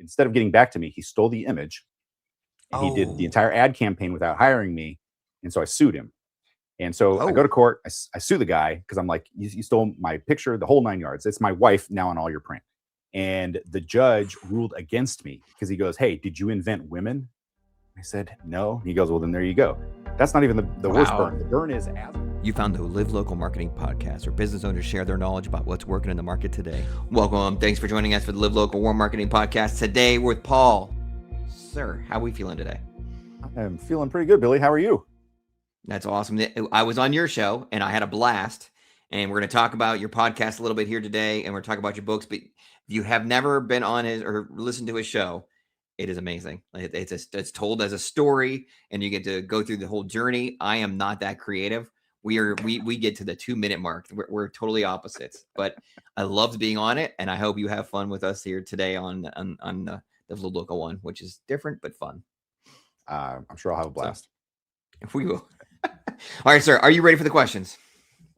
instead of getting back to me, he stole the image and he did the Oh, entire ad campaign without hiring me. And so I sued him. And so I go oh, to court. I sue the guy because I'm like, you stole my picture, the whole 9 yards. It's my wife now on all your print. And the judge ruled against me because he goes, hey, did you invent women? I said, no. He goes, well, then there you go. That's not even the worst wow. burn. The burn is You found the Live Local Marketing Podcast, where business owners share their knowledge about what's working in the market today. Welcome. Thanks for joining us for the Live Local Warm Marketing Podcast. Today we're with Paul. Sir, how are we feeling today? I'm feeling pretty good, Billy. How are you? That's awesome. I was on your show and I had a blast. And we're going to talk about your podcast a little bit here today. And we're talking about your books. But if you have never been on his or listened to his show, it is amazing. It's told as a story and you get to go through the whole journey. I am not that creative. We get to the 2-minute mark. We're totally opposites, but I loved being on it. And I hope you have fun with us here today on the local one, which is different, but fun. I'm sure I'll have a blast. So, we will. All right, sir. Are you ready for the questions?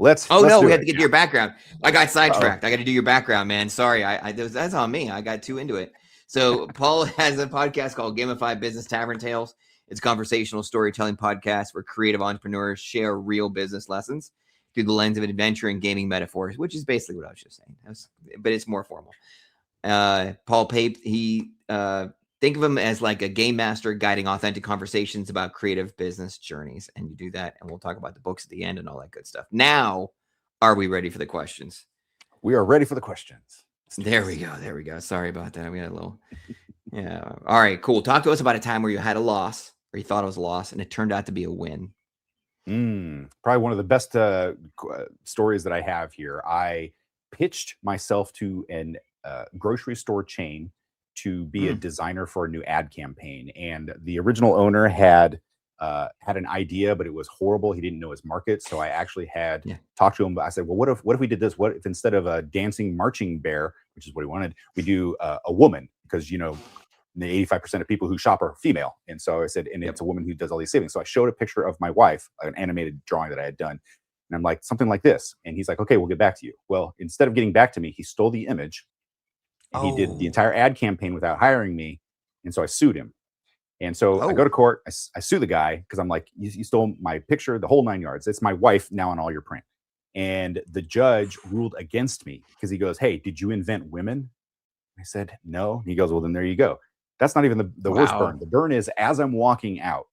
Let's we do had it. to get to your background. I got sidetracked. I got to do your background, man. Sorry. That's on me. I got too into it. So Paul has a podcast called Gamify Business Tavern Tales. It's a conversational storytelling podcast where creative entrepreneurs share real business lessons through the lens of adventure and gaming metaphors, which is basically what I was just saying, but it's more formal. Paul Pape, he think of him as like a game master guiding authentic conversations about creative business journeys. And you do that. And we'll talk about the books at the end and all that good stuff. Now, are we ready for the questions? We are ready for the questions. There we go. Sorry about that. We had a little, yeah. All right, cool. Talk to us about a time where you had a loss or you thought it was a loss and it turned out to be a win. Probably one of the best stories that I have here. I pitched myself to a grocery store chain to be a designer for a new ad campaign. And the original owner had an idea, but it was horrible. He didn't know his market. So I actually had talked to him. I said, well, what if we did this? What if instead of a dancing marching bear, which is what he wanted, we do a woman? Because, the 85% of people who shop are female. And so I said, and it's a woman who does all these savings. So I showed a picture of my wife, an animated drawing that I had done. And I'm like, something like this. And he's like, okay, we'll get back to you. Well, instead of getting back to me, he stole the image. And he did the entire ad campaign without hiring me. And so I sued him. And so I go to court. I sue the guy because I'm like, you stole my picture, the whole 9 yards. It's my wife now on all your print. And the judge ruled against me because he goes, hey, did you invent women? I said, no. He goes, well, then there you go. That's not even the worst burn. The burn is as I'm walking out,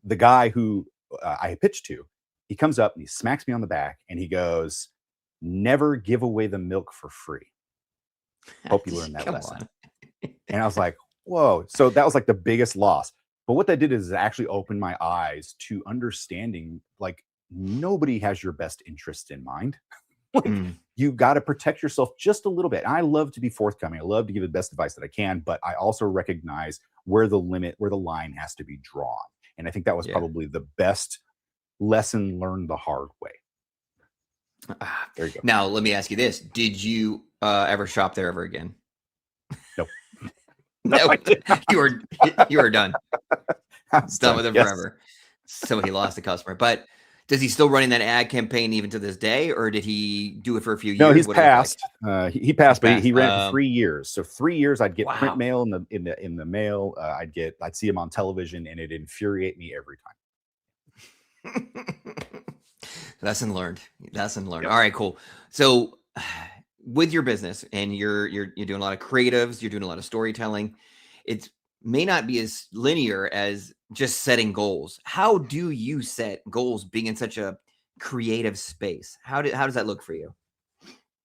the guy who I pitched to, he comes up and he smacks me on the back and he goes, never give away the milk for free. Hope you learned that lesson. And I was like, whoa. So that was like the biggest loss. But what that did is it actually opened my eyes to understanding, like, nobody has your best interest in mind. You got to protect yourself just a little bit. And I love to be forthcoming. I love to give the best advice that I can, but I also recognize where the line has to be drawn. And I think that was probably the best lesson learned the hard way. There you go. Now, let me ask you this. Did you ever shop there ever again? Nope. No, you were done. Done with it forever. So he lost the customer. But does he still running that ad campaign even to this day, or did he do it for a few years? No, he's passed. He passed, but he ran it for 3 years. So 3 years, I'd get print mail in the mail. I'd see him on television, and it infuriate me every time. Lesson learned. All right, cool. So with your business, and you're doing a lot of creatives, you're doing a lot of storytelling. It may not be as linear as just setting goals. How do you set goals being in such a creative space? How does that look for you?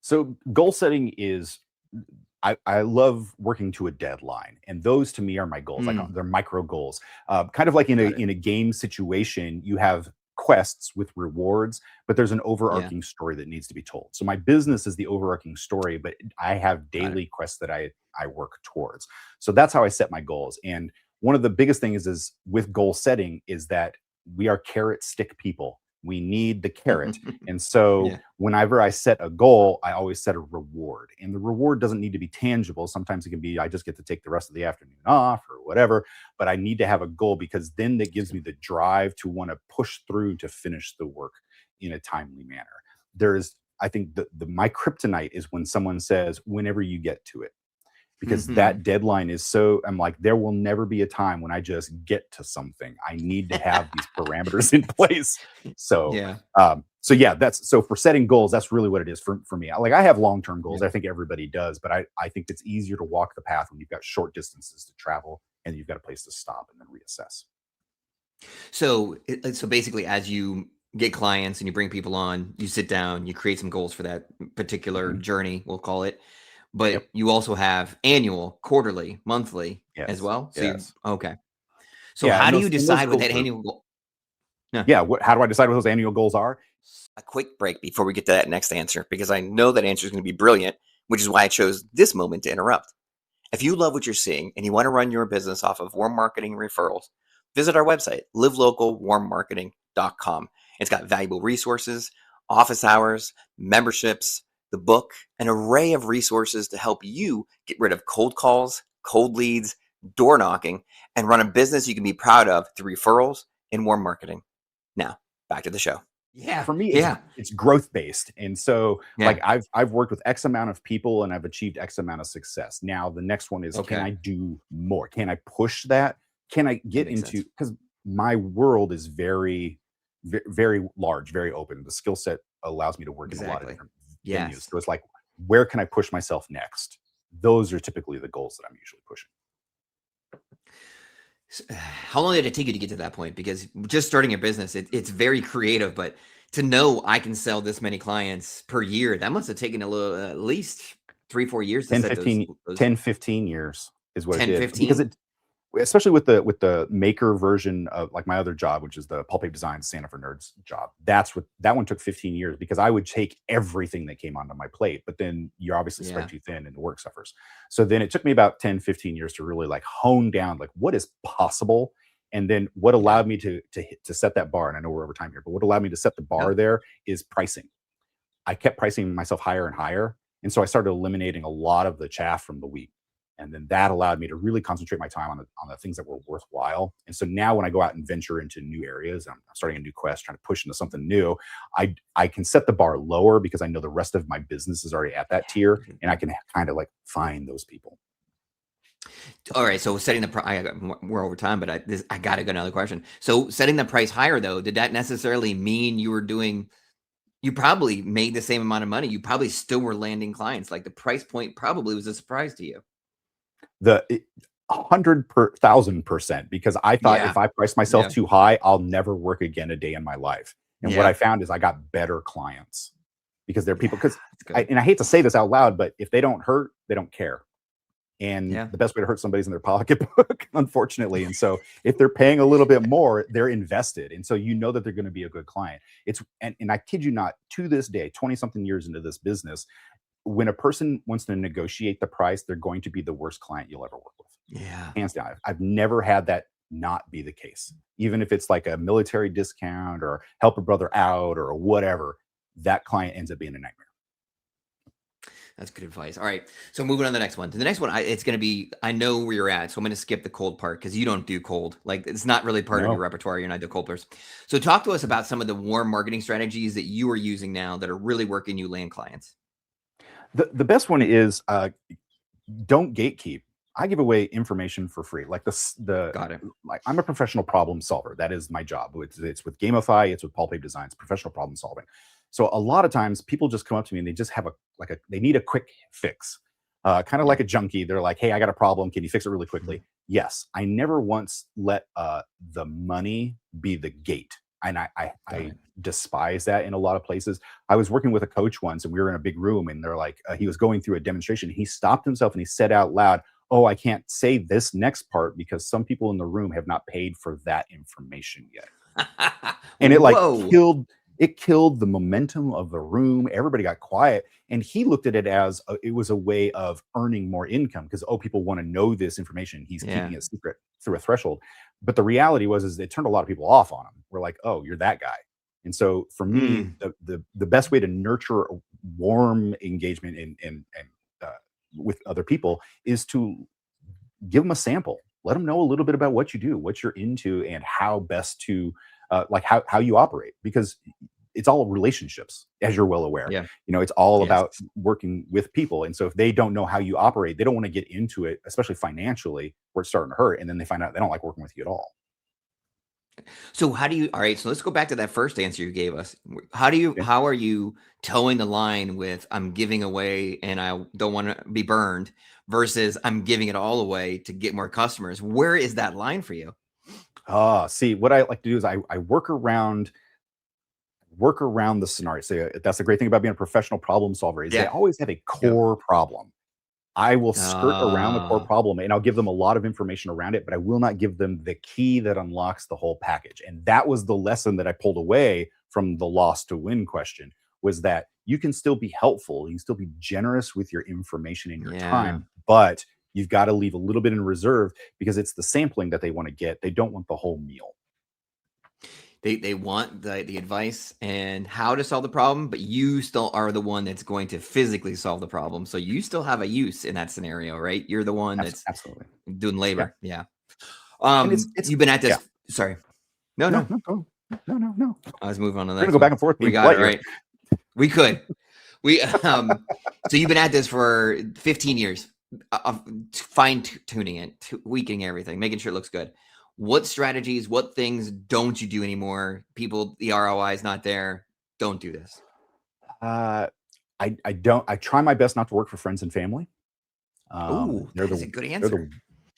So goal setting is, I love working to a deadline, and those to me are my goals. Like they're micro goals, kind of like in a game situation. You have quests with rewards, but there's an overarching story that needs to be told. So my business is the overarching story, but I have daily quests that I work towards. So that's how I set my goals. And one of the biggest things is with goal setting is that we are carrot stick people. We need the carrot. And so whenever I set a goal, I always set a reward. And the reward doesn't need to be tangible. Sometimes it can be, I just get to take the rest of the afternoon off or whatever, but I need to have a goal because then that gives me the drive to want to push through to finish the work in a timely manner. I think my kryptonite is when someone says, whenever you get to it. because that deadline is so, I'm like, there will never be a time when I just get to something. I need to have these parameters in place. So, Yeah. so yeah, so for setting goals, that's really what it is for me. Like I have long-term goals. Yeah. I think everybody does, but I think it's easier to walk the path when you've got short distances to travel and you've got a place to stop and then reassess. So basically, as you get clients and you bring people on, you sit down, you create some goals for that particular journey, we'll call it. But you also have annual, quarterly, monthly as well. So okay. So how do you decide what that annual goal? Yeah. How do I decide what those annual goals are? A quick break before we get to that next answer, because I know that answer is going to be brilliant, which is why I chose this moment to interrupt. If you love what you're seeing and you want to run your business off of warm marketing and referrals, visit our website, livelocalwarmmarketing.com. It's got valuable resources, office hours, memberships, the book, an array of resources to help you get rid of cold calls, cold leads, door knocking, and run a business you can be proud of through referrals and warm marketing. Now, back to the show. Yeah. For me, it's growth based. And so like I've worked with X amount of people and I've achieved X amount of success. Now the next one is, can I do more? Can I push that? Can I get into, because my world is very, very large, very open. The skill set allows me to work in a lot of different venues. So it's like, where can I push myself next? Those are typically the goals that I'm usually pushing. How long did it take you to get to that point? Because just starting a business, it's very creative, but to know I can sell this many clients per year, that must have taken at least 3-4 years to 10, set 15, those 10, 15 years is what 10, it did. 15? Because especially with the maker version of like my other job, which is the Paul Pape Designs Santa for Nerds job. That one took 15 years because I would take everything that came onto my plate, but then you're obviously spread too thin and the work suffers. So then it took me about 10, 15 years to really like hone down like what is possible. And then what allowed me to set that bar, and I know we're over time here, but what allowed me to set the bar there is pricing. I kept pricing myself higher and higher. And so I started eliminating a lot of the chaff from the wheat. And then that allowed me to really concentrate my time on the things that were worthwhile. And so now when I go out and venture into new areas, I'm starting a new quest, trying to push into something new, I can set the bar lower because I know the rest of my business is already at that tier, and I can kind of like find those people. All right. So setting we're over time, but I got to go another question. So setting the price higher though, did that necessarily mean you probably made the same amount of money? You probably still were landing clients. Like the price point probably was a surprise to you. 100,000%, because I thought if I price myself too high, I'll never work again a day in my life. And what I found is I got better clients because they're people, and I hate to say this out loud, but if they don't hurt, they don't care. And the best way to hurt somebody's in their pocketbook, unfortunately. And so if they're paying a little bit more, they're invested. And so you know that they're going to be a good client. And I kid you not, to this day, 20 something years into this business, when a person wants to negotiate the price, they're going to be the worst client you'll ever work with. Yeah. Hands down. I've never had that not be the case. Even if it's like a military discount or help a brother out or whatever, that client ends up being a nightmare. That's good advice. All right. So moving on to the next one. The next one, it's going to be, I know where you're at. So I'm going to skip the cold part because you don't do cold. Like it's not really part of your repertoire. You're not the colders. So talk to us about some of the warm marketing strategies that you are using now that are really working you land clients. The best one is don't gatekeep. I give away information for free. Like Got it. Like I'm a professional problem solver. That is my job. It's with Gamify. It's with Paul Pape Designs. Professional problem solving. So a lot of times people just come up to me and they just have they need a quick fix, kind of like a junkie. They're like, hey, I got a problem. Can you fix it really quickly? Yes. I never once let the money be the gate. And I despise that in a lot of places. I was working with a coach once and we were in a big room and they're like, he was going through a demonstration. He stopped himself and he said out loud, oh, I can't say this next part because some people in the room have not paid for that information yet. And it killed the momentum of the room. Everybody got quiet. And he looked at it as it was a way of earning more income because, people want to know this information. He's keeping it secret through a threshold. But the reality was it turned a lot of people off on him. We're like, oh, you're that guy. And so for me, the best way to nurture a warm engagement and with other people is to give them a sample. Let them know a little bit about what you do, what you're into, and how best to how you operate. Because it's all relationships, as you're well aware. Yeah. It's all Yes. about working with people. And so if they don't know how you operate, they don't want to get into it, especially financially, where it's starting to hurt. And then they find out they don't like working with you at all. So how do you, all right, so let's go back to that first answer you gave us. Okay. How are you towing the line with I'm giving away and I don't want to be burned versus I'm giving it all away to get more customers? Where is that line for you? See, what I like to do is I work around the scenario. So that's the great thing about being a professional problem solver is they Yeah. always have a core problem. I will skirt around the core Ah, problem and I'll give them a lot of information around it, but I will not give them the key that unlocks the whole package. And that was the lesson that I pulled away from the loss to win question, was that you can still be helpful. You can still be generous with your information and your yeah. time, but you've got to leave a little bit in reserve because it's the sampling that they want to get. They don't want the whole meal. They want the advice and how to solve the problem, but you still are the one that's going to physically solve the problem. So you still have a use in that scenario, right? You're the one that's Absolutely. doing Yeah. labor. Yeah. And it's You've been at this. yeah. Sorry. No, No, no. go. No. I was moving on to the We're gonna next go back one. and forth. We being got it polite here. right. We could. So you've been at this for 15 years, fine tuning it, tweaking everything, making sure it looks good. What strategies, what things don't you do anymore? People, the ROI is not there. Don't do this. I don't. I try my best not to work for friends and family. Oh, They're that is a the good they're answer.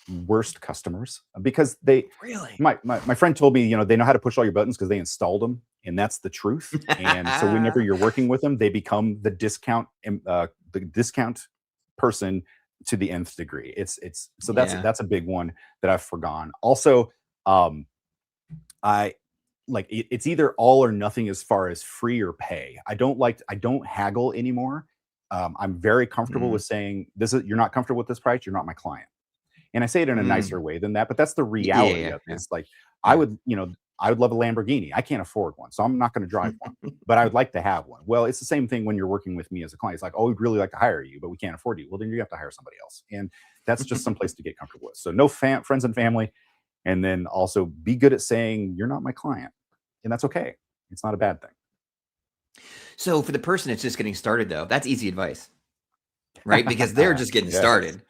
the worst customers because they. Really? My friend told me, they know how to push all your buttons because they installed them, and that's the truth. And so whenever you're working with them, they become the discount person to the nth degree. So Yeah. that's a big one that I've forgone. Also, I like it's either all or nothing as far as free or pay. I don't haggle anymore. I'm very comfortable Mm, with saying you're not comfortable with this price, you're not my client. And I say it in a mm. nicer way than that, but that's the Yeah, reality yeah, of it. yeah, It's like I yeah. would, I would love a Lamborghini. I can't afford one, so I'm not going to drive one, but I would like to have one. Well, it's the same thing when you're working with me as a client. It's like, oh, we'd really like to hire you, but we can't afford you. Well, then you have to hire somebody else, and that's just some place to get comfortable with. So no friends and family, and then also be good at saying you're not my client, and that's okay. It's not a bad thing. So for the person that's just getting started, though, that's easy advice, right? Because they're just getting Yes. started.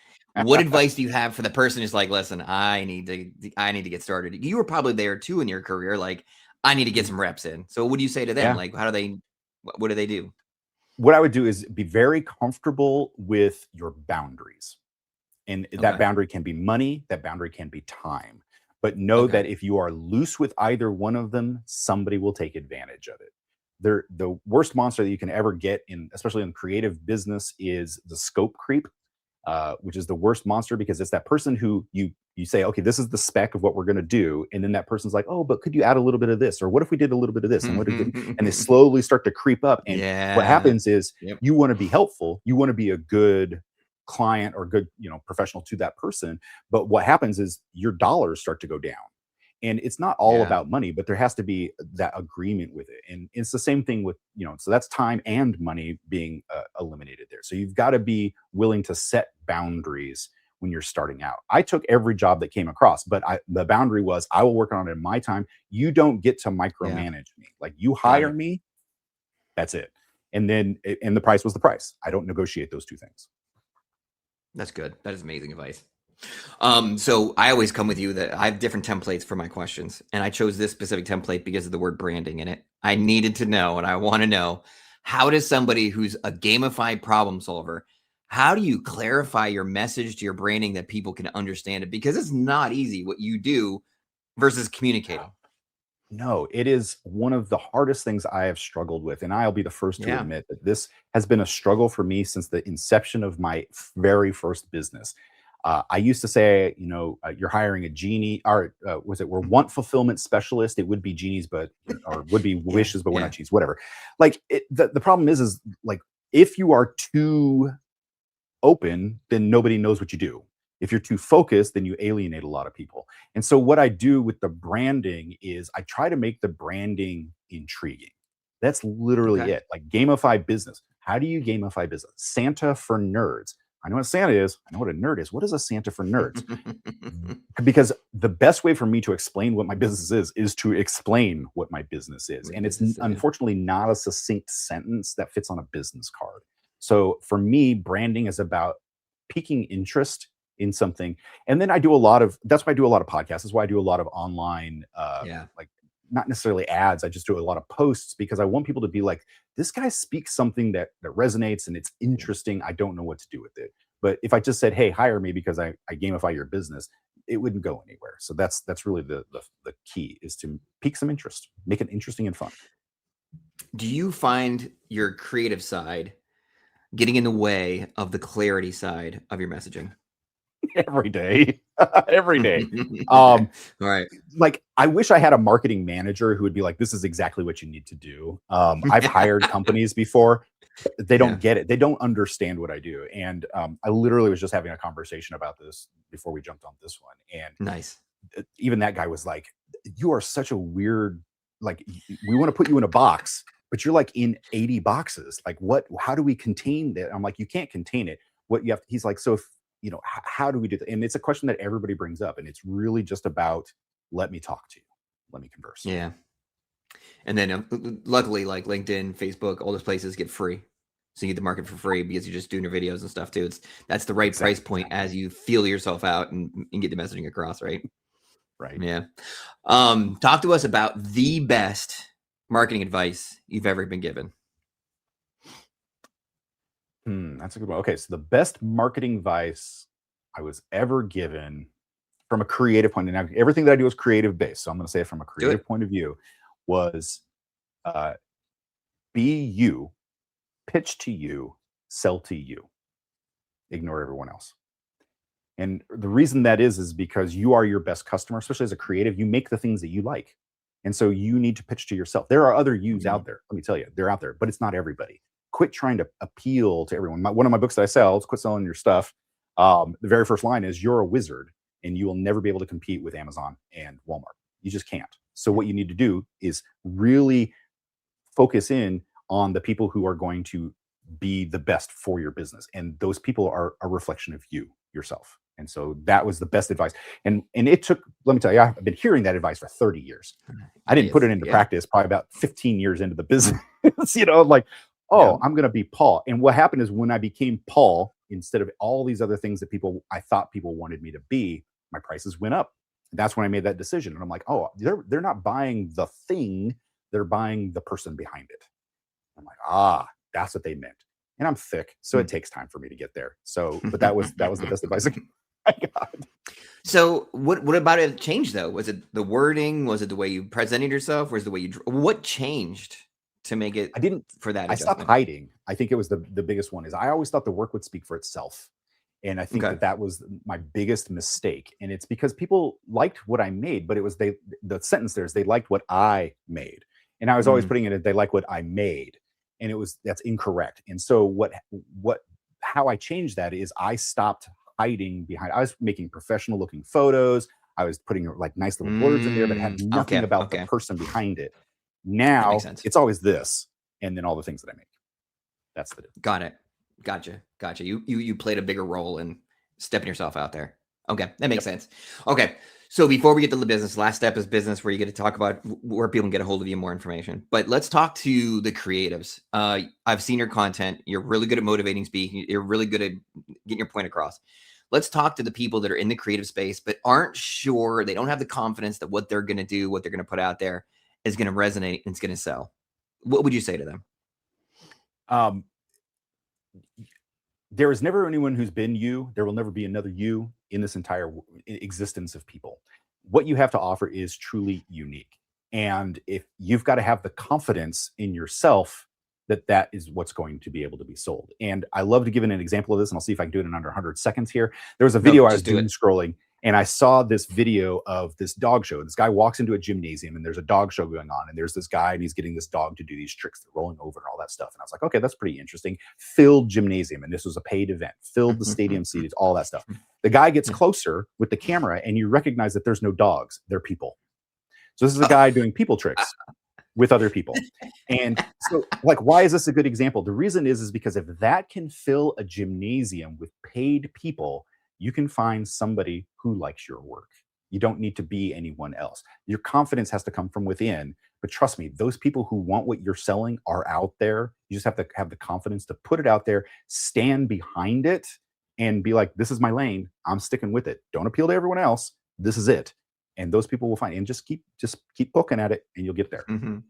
What advice do you have for the person who's like, listen, I need to get started? You were probably there too in your career. Like, I need to get some reps in. So what do you say to them? Yeah. Like, what do they do? What I would do is be very comfortable with your boundaries. And that Okay. boundary can be money, that boundary can be time. But know Okay. that if you are loose with either one of them, somebody will take advantage of it. The worst monster that you can ever get especially in creative business, is the scope creep, which is the worst monster because it's that person who you say, okay, this is the spec of what we're going to do, and then that person's like, oh, but could you add a little bit of this, or what if we did a little bit of this, and what if and they slowly start to creep up. And what Yeah. happens is Yep. you want to be helpful, you want to be a good client or good professional to that person, but what happens is your dollars start to go down. And it's not all Yeah. about money, but there has to be that agreement with it. And it's the same thing with, so that's time and money being eliminated there. So you've got to be willing to set boundaries when you're starting out. I took every job that came across, but the boundary was I will work on it in my time. You don't get to micromanage me. Like, you Got hire it. me, that's it. And then, and the price was the price. I don't negotiate those two things. That's good. That is amazing advice. So I always come with you that I have different templates for my questions, and I chose this specific template because of the word branding in it. I needed to know, and I want to know, how does somebody who's a gamified problem solver, how do you clarify your message to your branding that people can understand it? Because it's not easy what you do versus communicating. No, it is one of the hardest things I have struggled with. And I'll be the first to Yeah. admit that this has been a struggle for me since the inception of my very first business. I used to say, you're hiring a genie, or we're want fulfillment specialist. It would be genies, or would be Yeah. wishes, but we're Yeah. not genies, whatever. Like, the problem is like, if you are too open, then nobody knows what you do. If you're too focused, then you alienate a lot of people. And so what I do with the branding is I try to make the branding intriguing. That's literally Okay. it. Like, gamify business. How do you gamify business? Santa for nerds. I know what Santa is. I know what a nerd is. What is a Santa for nerds? Because the best way for me to explain what my business is to explain what my business is. And it's unfortunately not a succinct sentence that fits on a business card. So for me, branding is about piquing interest in something. And then that's why I do a lot of podcasts. That's why I do a lot of online, like not necessarily ads. I just do a lot of posts because I want people to be like, this guy speaks something that resonates and it's interesting. I don't know what to do with it. But if I just said, hey, hire me because I gamify your business, it wouldn't go anywhere. So that's really the key, is to pique some interest, make it interesting and fun. Do you find your creative side getting in the way of the clarity side of your messaging? Every day. Every day. All right. Like, I wish I had a marketing manager who would be like, this is exactly what you need to do. I've hired companies before. They don't get it. They don't understand what I do. And I literally was just having a conversation about this before we jumped on this one. And nice. Even that guy was like, you are such a weird, like, we want to put you in a box, but you're like in 80 boxes. Like, how do we contain that? I'm like, you can't contain it. He's like, so if, how do we do that? And it's a question that everybody brings up. And it's really just about, let me talk to you. Let me converse. Yeah. And then luckily, like LinkedIn, Facebook, all those places get free. So you get the market for free because you're just doing your videos and stuff too. That's the right price point as you feel yourself out and get the messaging across, right? Right. Yeah. Talk to us about the best marketing advice you've ever been given. That's a good one. Okay, so the best marketing advice I was ever given from a creative point of view, now everything that I do is creative based, so I'm going to say it from a creative point of view, was be you, pitch to you, sell to you, ignore everyone else. And the reason that is because you are your best customer, especially as a creative. You make the things that you like, and so you need to pitch to yourself. There are other yous out there. Let me tell you, they're out there, but it's not everybody. Quit trying to appeal to everyone. One of my books that I sell is Quit Selling Your Stuff. The very first line is, you're a wizard and you will never be able to compete with Amazon and Walmart. You just can't. So what you need to do is really focus in on the people who are going to be the best for your business. And those people are a reflection of you, yourself. And so that was the best advice. And it took, let me tell you, I've been hearing that advice for 30 years. I didn't put it into practice probably about 15 years into the business, like, I'm going to be Paul. And what happened is, when I became Paul, instead of all these other things that I thought people wanted me to be, my prices went up. That's when I made that decision. And I'm like, they're not buying the thing, they're buying the person behind it. I'm like, that's what they meant. And I'm thick, so it takes time for me to get there. So, but that was the best advice I got. So what about it changed though? Was it the wording? Was it the way you presented yourself? Was it the way what changed to make it? I stopped hiding. I think it was the biggest one. Is I always thought the work would speak for itself. And I think that was my biggest mistake. And it's because people liked what I made, but it was the sentence there is, they liked what I made. And I was always putting it, they like what I made. And that's incorrect. And so how I changed that is, I stopped hiding behind, I was making professional looking photos. I was putting like nice little words in there, but had nothing about the person behind it. Now it's always this, and then all the things that I make. That's the difference. Got it. Gotcha. You played a bigger role in stepping yourself out there. Okay, that makes sense. Okay, so before we get to the business, last step is business, where you get to talk about where people can get a hold of you, more information. But let's talk to the creatives. I've seen your content. You're really good at motivating speaking. You're really good at getting your point across. Let's talk to the people that are in the creative space, but aren't sure, they don't have the confidence that what they're going to do, what they're going to put out there is going to resonate and it's going to sell. What would you say to them? There is never anyone who's been you. There will never be another you in this entire existence of people. What you have to offer is truly unique. And if you've got to have the confidence in yourself that is what's going to be able to be sold. And I love to give an example of this, and I'll see if I can do it in under 100 seconds here. There was a video I was doing scrolling, and I saw this video of this dog show. This guy walks into a gymnasium, and there's a dog show going on, and there's this guy, and he's getting this dog to do these tricks. They're rolling over and all that stuff. And I was like, okay, that's pretty interesting. Filled gymnasium, and this was a paid event. Filled the stadium seats, all that stuff. The guy gets closer with the camera, and you recognize that there's no dogs. They're people. So this is a guy doing people tricks. with other people. And so, like, why is this a good example? The reason is because if that can fill a gymnasium with paid people, you can find somebody who likes your work. You don't need to be anyone else. Your confidence has to come from within. But trust me, those people who want what you're selling are out there. You just have to have the confidence to put it out there, stand behind it, and be like, this is my lane. I'm sticking with it. Don't appeal to everyone else. This is it. And those people will find, and just keep poking at it, and you'll get there. Mhm.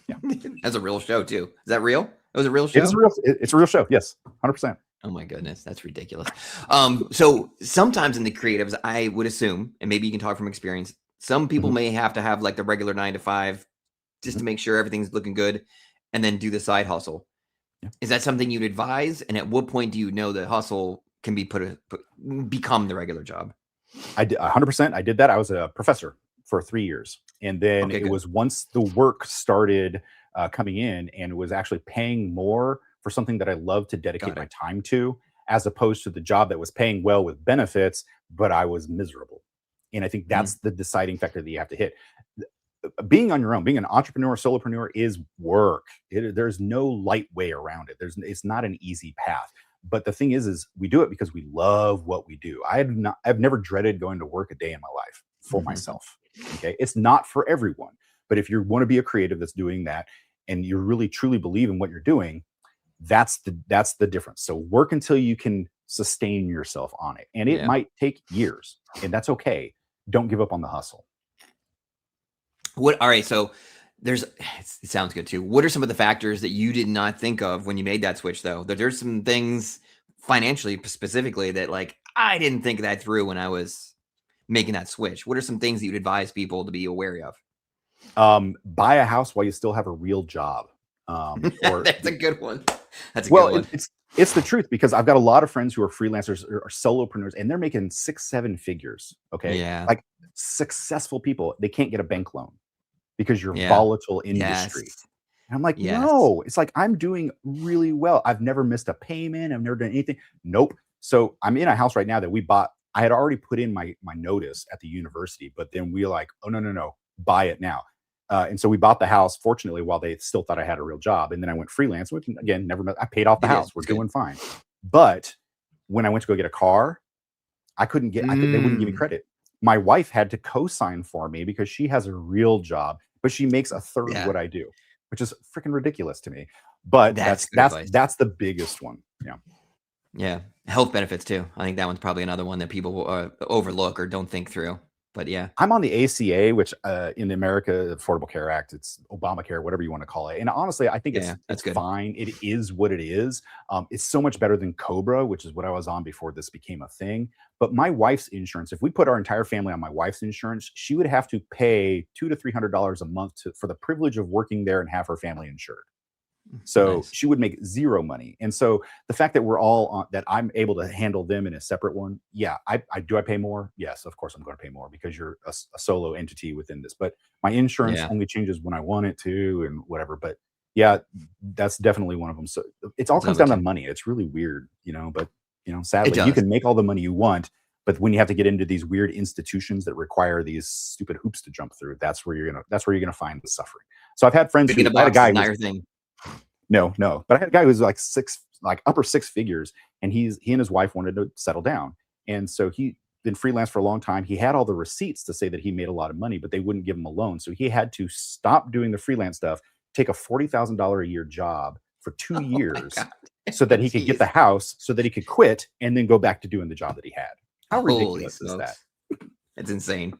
Yeah. That's a real show too. Is that real? It was a real show? It's a real show. Yes. 100%. Oh my goodness, that's ridiculous. So sometimes in the creatives, I would assume, and maybe you can talk from experience, some people Mhm. may have to have like the regular 9 to 5 just to make sure everything's looking good, and then do the side hustle. Yeah. Is that something you'd advise? And at what point do you know that hustle can be become the regular job? I did 100%. I did that. I was a professor for 3 years. And then Okay, it good. was once the work started coming in and was actually paying more for something that I love to dedicate Got my it. time to, as opposed to the job that was paying well with benefits, but I was miserable. And I think Mm. that's the deciding factor that you have to hit. Being on your own, being an entrepreneur, solopreneur is work. There's no light way around it. It's not an easy path. But the thing is we do it because we love what we do. I've never dreaded going to work a day in my life for Mhm. myself. Okay. It's not for everyone. But if you want to be a creative that's doing that and you really truly believe in what you're doing, that's the difference. So work until you can sustain yourself on it. And it Yeah. might take years, and that's okay. Don't give up on the hustle. All right. So it sounds good too. What are some of the factors that you did not think of when you made that switch though? There's some things financially specifically that like, I didn't think that through when I was making that switch. What are some things that you'd advise people to be aware of? Buy a house while you still have a real job. Or That's a good one. That's a good one. It's the truth, because I've got a lot of friends who are freelancers or solopreneurs, and they're making 6-7 figures. Okay. Yeah. Like successful people, they can't get a bank loan because you're Yeah. volatile industry. Yes. And I'm like, Yes. no, it's like I'm doing really well. I've never missed a payment. I've never done anything. Nope. So I'm in a house right now that we bought. I had already put in my notice at the university, but then we like, oh no, buy it now. And so we bought the house, fortunately, while they still thought I had a real job. And then I went freelance, which again, I paid off the You did. house. We're It's good. doing fine. But when I went to go get a car, they wouldn't give me credit. My wife had to co-sign for me because she has a real job, but she makes a third Yeah. what I do, which is freaking ridiculous to me. But That's good advice. that's the biggest one. Yeah. Yeah. Health benefits too. I think that one's probably another one that people overlook or don't think through. But yeah. I'm on the ACA, which in America, Affordable Care Act, it's Obamacare, whatever you want to call it. And honestly, I think Yeah, that's it's good. fine. It is what it is. It's so much better than Cobra, which is what I was on before this became a thing. But my wife's insurance, if we put our entire family on my wife's insurance, she would have to pay $200 to $300 a month for the privilege of working there and have her family insured. So Nice. she would make zero money. And so the fact that we're all on, that I'm able to handle them in a separate one. Yeah. I pay more. Yes, of course I'm going to pay more because you're a solo entity within this, but my insurance Yeah. only changes when I want it to and whatever. But yeah, that's definitely one of them. So it all That's comes another down to two. money. It's really weird, but It sadly you does. can make all the money you want, but when you have to get into these weird institutions that require these stupid hoops to jump through, that's where you're going to find the suffering. So I've had friends Big in who the I had a box guy is not who's your thing. no, but I had a guy who's like upper six figures, and he and his wife wanted to settle down. And so he been freelance for a long time. He had all the receipts to say that he made a lot of money, but they wouldn't give him a loan. So he had to stop doing the freelance stuff, take a $40,000 a year job for 2 Oh my years God. so that he could get Jeez. the house, so that he could quit and then go back to doing the job that he had. How Holy ridiculous is that? smokes. That's insane.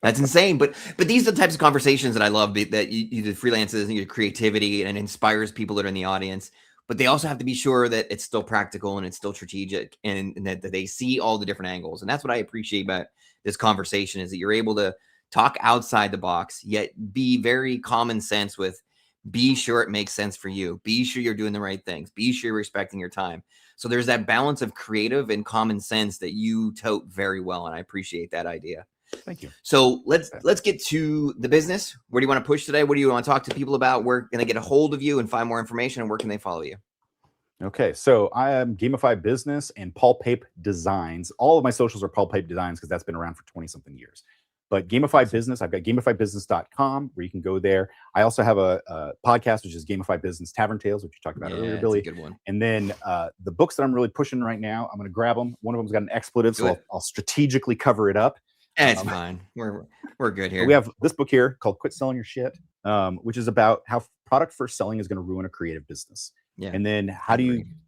That's insane. But these are the types of conversations that I love, that you do freelances and your creativity, and it inspires people that are in the audience. But they also have to be sure that it's still practical and it's still strategic, and that they see all the different angles. And that's what I appreciate about this conversation, is that you're able to talk outside the box, yet be very common sense with, be sure it makes sense for you. Be sure you're doing the right things. Be sure you're respecting your time. So there's that balance of creative and common sense that you tote very well. And I appreciate that idea. Thank you. So let's get to the business. Where do you want to push today? What do you want to talk to people about? Where can they get a hold of you and find more information, and where can they follow you? Okay, so I am Gamify Business and Paul Pape Designs. All of my socials are Paul Pape Designs because that's been around for 20 something years. But Gamify Business, I've got gamifybusiness.com where you can go there. I also have a podcast, which is Gamify Business Tavern Tales, which you talked about earlier, Billy. That's a good one. And then the books that I'm really pushing right now, I'm going to grab them. One of them's got an expletive, so I'll strategically cover it up. That's fine. We're good here. We have this book here called Quit Selling Your Shit, which is about how product first selling is going to ruin a creative business. Yeah. And then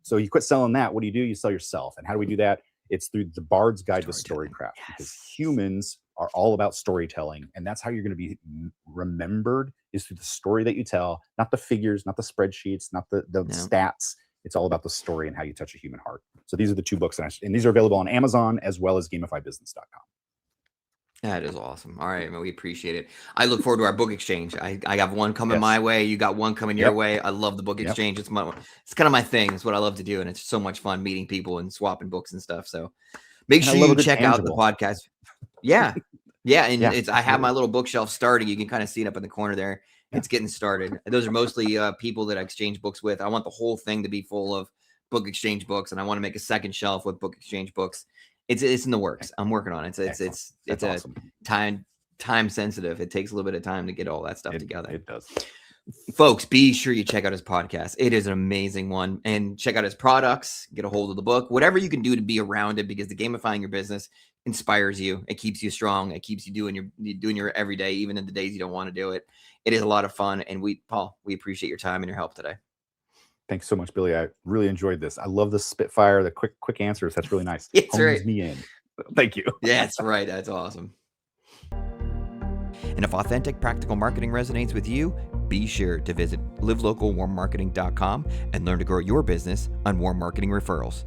so you quit selling that. What do? You sell yourself. And how do we do that? It's through the Bard's Guide to Storycraft, because humans are all about storytelling. And that's how you're going to be remembered, is through the story that you tell, not the figures, not the spreadsheets, not the stats. It's all about the story and how you touch a human heart. So these are the two books, and these are available on Amazon as well as gamifybusiness.com. That is awesome. All right, man, we appreciate it. I look forward to our book exchange. I have one coming my way. You got one coming your way. I love the book exchange. It's kind of my thing. It's what I love to do, and it's so much fun meeting people and swapping books and stuff. So make sure you check out the podcast. Yeah, and I have my little bookshelf starting. You can kind of see it up in the corner there. It's getting started. Those are mostly people that I exchange books with. I want the whole thing to be full of book exchange books, and I want to make a second shelf with book exchange books. It's in the works. I'm working on it. It's awesome. time sensitive. It takes a little bit of time to get all that stuff together. It does. Folks, be sure you check out his podcast. It is an amazing one. And check out his products. Get a hold of the book. Whatever you can do to be around it, because the gamifying your business inspires you. It keeps you strong. It keeps you doing your everyday, even in the days you don't want to do it. It is a lot of fun. And Paul, we appreciate your time and your help today. Thanks so much, Billy. I really enjoyed this. I love the spitfire, the quick answers. That's really nice. It's right. Hones me in. Thank you. Yeah, that's right. That's awesome. And if authentic, practical marketing resonates with you, be sure to visit livelocalwarmmarketing.com and learn to grow your business on warm marketing referrals.